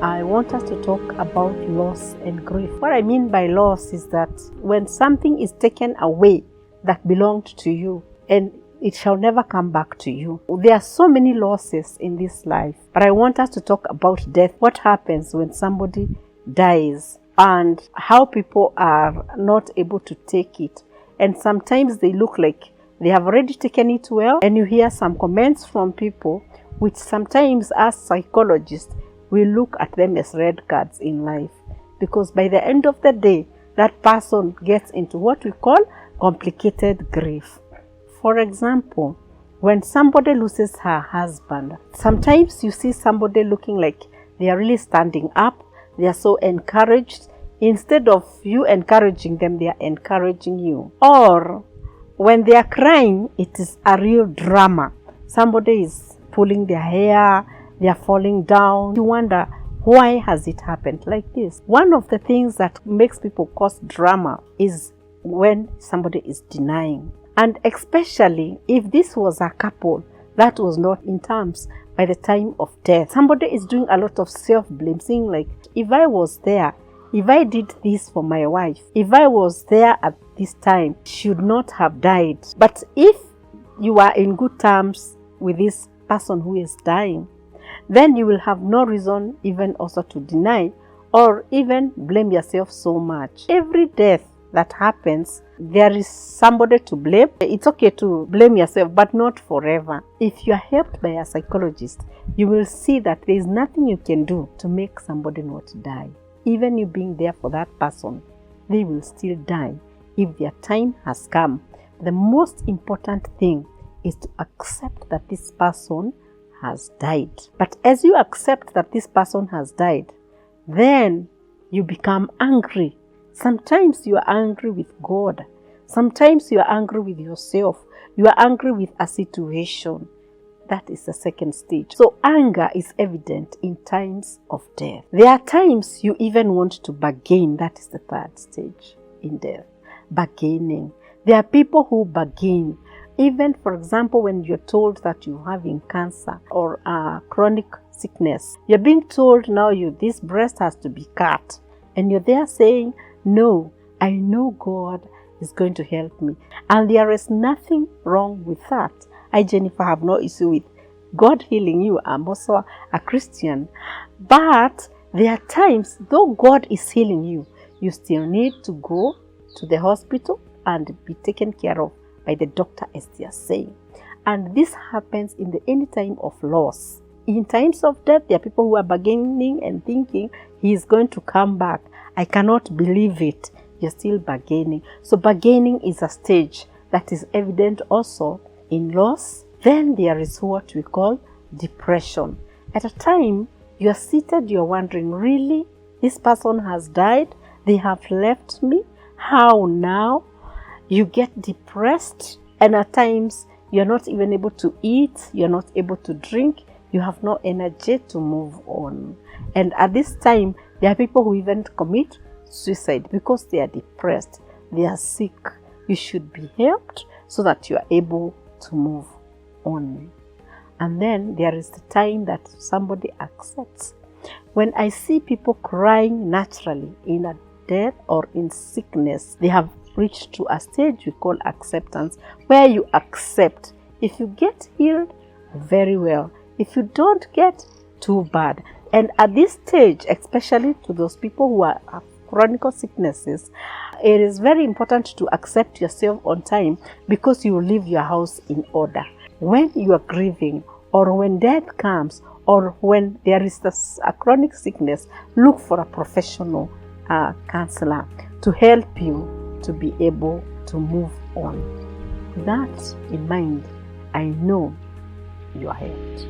I want us to talk about loss and grief. What I mean by loss is that when something is taken away that belonged to you and it shall never come back to you. There are so many losses in this life, but I want us to talk about death. What happens when somebody dies and how people are not able to take it. And sometimes they look like they have already taken it well, and you hear some comments from people which sometimes as psychologists we look at them as red cards in life, because by the end of the day that person gets into what we call complicated grief. For example, when somebody loses her husband, sometimes you see somebody looking like they are really standing up, they are so encouraged. Instead of you encouraging them, they are encouraging you. Or when they are crying, it is a real drama. Somebody is pulling their hair, they are falling down. You wonder, why has it happened like this? One of the things that makes people cause drama is when somebody is denying. And especially if this was a couple that was not in terms by the time of death. Somebody is doing a lot of self-blame, saying like, if I was there, if I did this for my wife, if I was there at this time, she should not have died. But if you are in good terms with this person who is dying, then you will have no reason even also to deny or even blame yourself so much. Every death that happens, there is somebody to blame. It's okay to blame yourself, but not forever. If you are helped by a psychologist, you will see that there is nothing you can do to make somebody not die. Even you being there for that person, they will still die if their time has come. The most important thing is to accept that this person has died. But as you accept that this person has died, then you become angry. Sometimes you are angry with God. Sometimes you are angry with yourself. You are angry with a situation. That is the second stage. So anger is evident in times of death. There are times you even want to bargain. That is the third stage in death. Bargaining. There are people who bargain. Even, for example, when you're told that you're having cancer or a chronic sickness, you're being told now this breast has to be cut. And you're there saying, no, I know God is going to help me. And there is nothing wrong with that. I, Jennifer, have no issue with God healing you. I'm also a Christian. But there are times, though God is healing you, you still need to go to the hospital and be taken care of by the doctor, as they are saying. And this happens in any time of loss. In times of death, there are people who are bargaining and thinking he is going to come back. I cannot believe it. You're still bargaining. So bargaining is a stage that is evident also in loss. Then there is what we call depression. At a time, you are seated, you are wondering, really? This person has died? They have left me? How now? You get depressed, and at times you're not even able to eat, you're not able to drink, you have no energy to move on. And at this time, there are people who even commit suicide because they are depressed, they are sick. You should be helped so that you are able to move on. And then there is the time that somebody accepts. When I see people crying naturally in a death or in sickness, they have reached to a stage we call acceptance, where you accept. If you get healed, very well. If you don't get, too bad. And at this stage, especially to those people who have chronic sicknesses, it is very important to accept yourself on time, because you will leave your house in order. When you are grieving, or when death comes, or when there is a chronic sickness, look for a professional counselor to help you to be able to move on. With that in mind, I know you are helped.